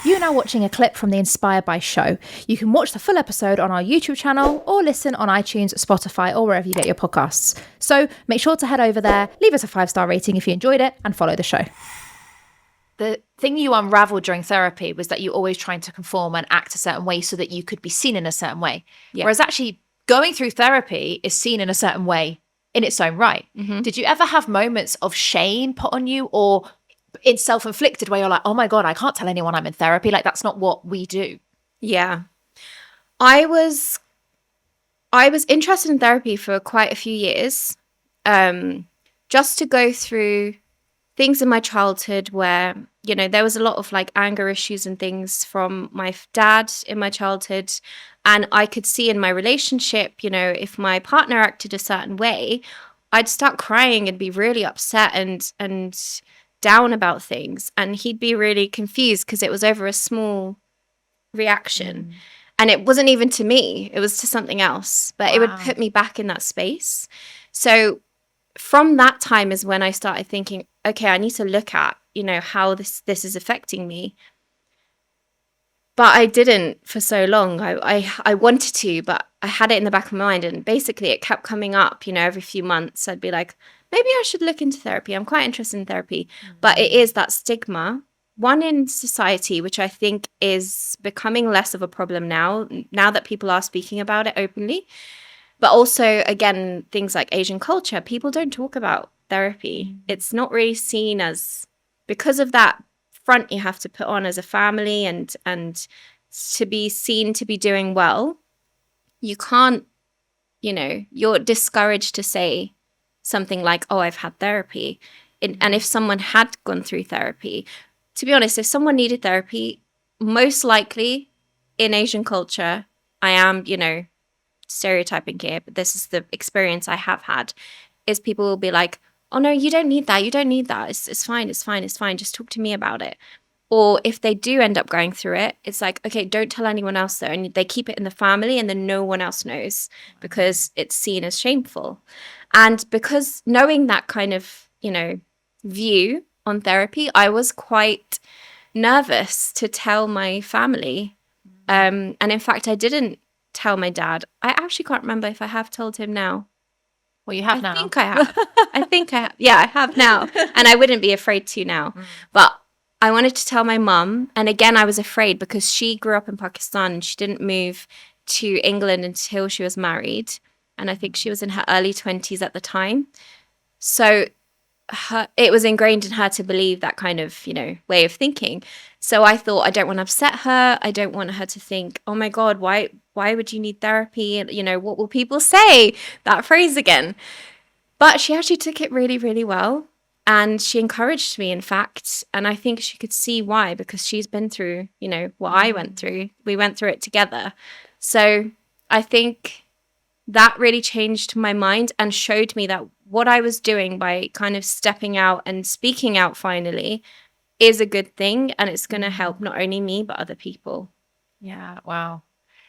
You're now watching a clip from the Inspired by show. You can watch the full episode on our YouTube channel or listen on iTunes, Spotify, or wherever you get your podcasts. So make sure to head over there, leave us a 5-star rating if you enjoyed it, and follow the show. The thing you unraveled during therapy was that you're always trying to conform and act a certain way so that you could be seen in a certain way. Yeah. Whereas actually going through therapy is seen in a certain way in its own right. Mm-hmm. Did you ever have moments of shame put on you, or it's self-inflicted where you're like, oh my God, I can't tell anyone I'm in therapy. Like, that's not what we do. Yeah. I was interested in therapy for quite a few years, just to go through things in my childhood where, you know, there was a lot of like anger issues and things from my dad in my childhood. And I could see in my relationship, you know, if my partner acted a certain way, I'd start crying and be really upset and down about things, and he'd be really confused because it was over a small reaction. And it wasn't even to me, it was to something else, but It would put me back in that space. So from that time is when I started thinking, okay, I need to look at, you know, how this is affecting me. But I didn't for so long. I wanted to, but I had it in the back of my mind, and basically it kept coming up, you know, every few months I'd be like, maybe I should look into therapy. I'm quite interested in therapy. But it is that stigma, one in society, which I think is becoming less of a problem now that people are speaking about it openly. But also, again, things like Asian culture, people don't talk about therapy. It's not really seen as, because of that front you have to put on as a family and to be seen to be doing well, you can't, you know, you're discouraged to say something like, oh, I've had therapy. And if someone had gone through therapy, to be honest, if someone needed therapy, most likely in Asian culture, I am, you know, stereotyping here, but this is the experience I have had, is people will be like, oh no, you don't need that. You don't need that. It's fine. It's fine. It's fine. Just talk to me about it. Or if they do end up going through it, it's like, okay, don't tell anyone else though. And they keep it in the family, and then no one else knows because it's seen as shameful. And because knowing that kind of, you know, view on therapy, I was quite nervous to tell my family. And in fact, I didn't tell my dad. I actually can't remember if I have told him now. Well, you have now. I think I have. I think I have. Yeah, I have now. And I wouldn't be afraid to now. But I wanted to tell my mum. And again, I was afraid because she grew up in Pakistan and she didn't move to England until she was married. And I think she was in her early 20s at the time. So it was ingrained in her to believe that kind of, you know, way of thinking. So I thought, I don't want to upset her. I don't want her to think, oh my God, why would you need therapy? You know, what will people say? That phrase again. But she actually took it really, really well. And she encouraged me, in fact. And I think she could see why, because she's been through, you know, what I went through. We went through it together. So I think that really changed my mind and showed me that what I was doing by kind of stepping out and speaking out finally is a good thing, and it's going to help not only me but other people. Yeah, wow.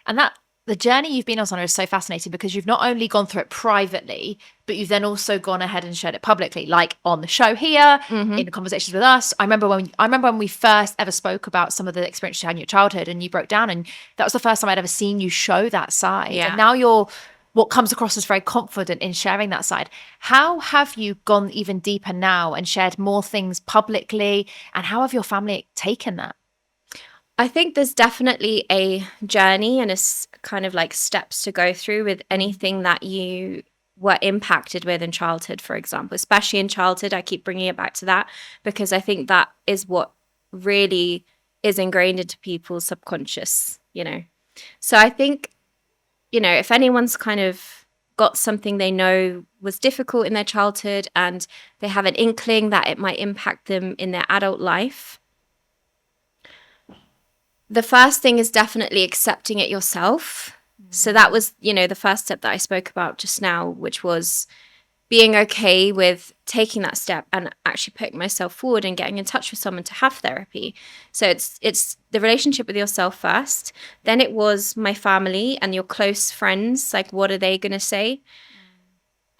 And that the journey you've been on, Sunna, is so fascinating because you've not only gone through it privately, but you've then also gone ahead and shared it publicly, like on the show here, in conversations with us. I remember when we first ever spoke about some of the experiences you had in your childhood, and you broke down, and that was the first time I'd ever seen you show that side. Yeah. And now you're what comes across as very confident in sharing that side. How have you gone even deeper now and shared more things publicly? And how have your family taken that? I think there's definitely a journey and a kind of like steps to go through with anything that you were impacted with in childhood, for example, especially in childhood. I keep bringing it back to that because I think that is what really is ingrained into people's subconscious, you know. So I think, you know, if anyone's kind of got something they know was difficult in their childhood and they have an inkling that it might impact them in their adult life, the first thing is definitely accepting it yourself. So that was, you know, the first step that I spoke about just now, which was being okay with taking that step and actually putting myself forward and getting in touch with someone to have therapy. So it's the relationship with yourself first. Then it was my family and your close friends. Like, what are they going to say?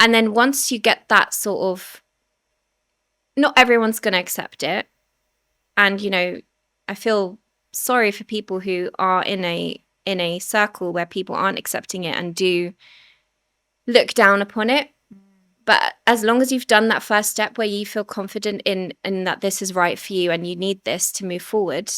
And then once you get that sort of, not everyone's going to accept it. And, you know, I feel sorry for people who are in a circle where people aren't accepting it and do look down upon it. But as long as you've done that first step where you feel confident in that this is right for you and you need this to move forward,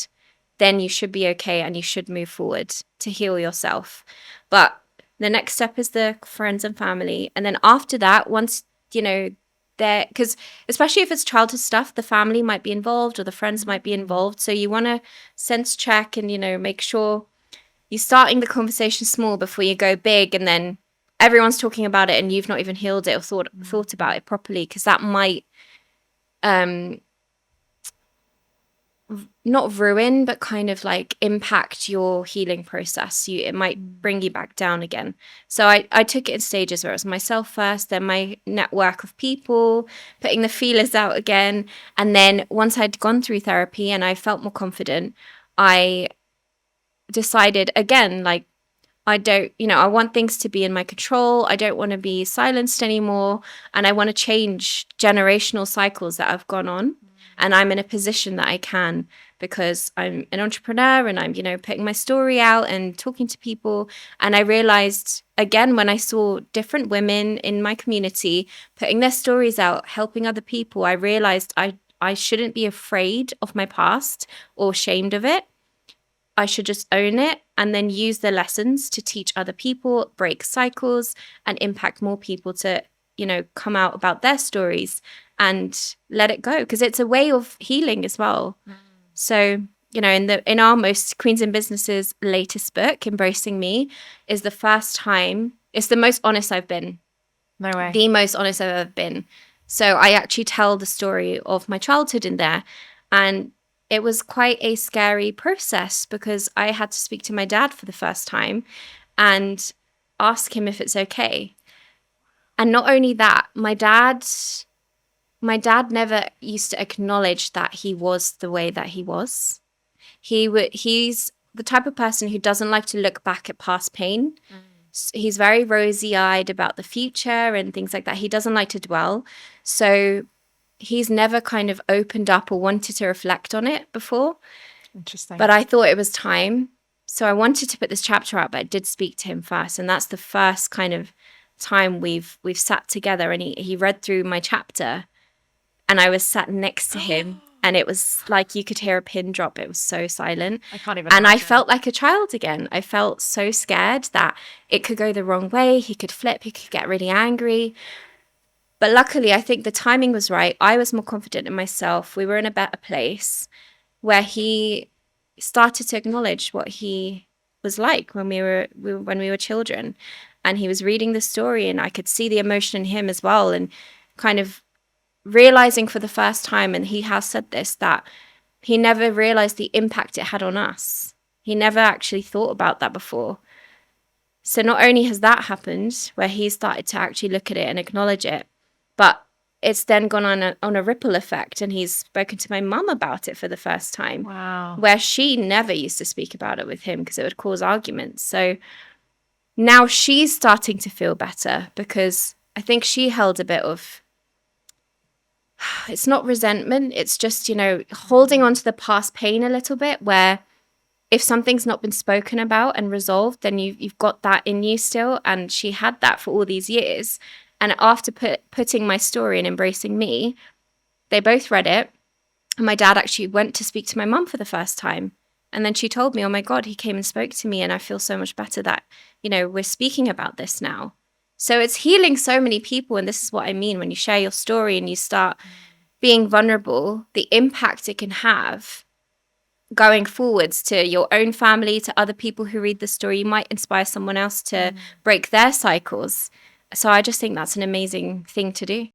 then you should be okay and you should move forward to heal yourself. But the next step is the friends and family. And then after that, once, because especially if it's childhood stuff, the family might be involved or the friends might be involved. So you want to sense check and, make sure you're starting the conversation small before you go big, and then everyone's talking about it and you've not even healed it or thought about it properly, because that might not ruin, but kind of like impact your healing process. It might bring you back down again. So I took it in stages where it was myself first, then my network of people, putting the feelers out again. And then once I'd gone through therapy and I felt more confident, I decided again, like, I don't, I want things to be in my control. I don't want to be silenced anymore. And I want to change generational cycles that have gone on. And I'm in a position that I can, because I'm an entrepreneur and I'm, putting my story out and talking to people. And I realized, again, when I saw different women in my community putting their stories out, helping other people, I realized I shouldn't be afraid of my past or ashamed of it. I should just own it and then use the lessons to teach other people, break cycles, and impact more people to, come out about their stories and let it go, because it's a way of healing as well. So, in our most Queens in Business's latest book, Embracing Me, is the first time, it's the most honest I've been. No way. The most honest I've ever been. So I actually tell the story of my childhood in there. And it was quite a scary process, because I had to speak to my dad for the first time and ask him if it's okay. And not only that, my dad never used to acknowledge that he was the way that he was. He's the type of person who doesn't like to look back at past pain. He's very rosy-eyed about the future and things like that. He doesn't like to dwell. So he's never kind of opened up or wanted to reflect on it before. Interesting. But I thought it was time. So I wanted to put this chapter out, but I did speak to him first. And that's the first kind of time we've sat together, and he read through my chapter and I was sat next to him and it was like you could hear a pin drop. It was so silent. I can't even And imagine. I felt like a child again. I felt so scared that it could go the wrong way. He could flip, he could get really angry. But luckily, I think the timing was right. I was more confident in myself. We were in a better place where he started to acknowledge what he was like when we were children. And he was reading the story, and I could see the emotion in him as well, and kind of realizing for the first time, and he has said this, that he never realized the impact it had on us. He never actually thought about that before. So not only has that happened, where he started to actually look at it and acknowledge it, but it's then gone on a ripple effect, and he's spoken to my mum about it for the first time. Wow. Where she never used to speak about it with him because it would cause arguments. So now she's starting to feel better, because I think she held a bit of, it's not resentment, it's just, holding on to the past pain a little bit, where if something's not been spoken about and resolved, then you've got that in you still. And she had that for all these years. And after putting my story and Embracing Me, they both read it. And my dad actually went to speak to my mum for the first time. And then she told me, oh my God, he came and spoke to me, and I feel so much better that, we're speaking about this now. So it's healing so many people. And this is what I mean when you share your story and you start being vulnerable, the impact it can have going forwards to your own family, to other people who read the story. You might inspire someone else to break their cycles. So I just think that's an amazing thing to do.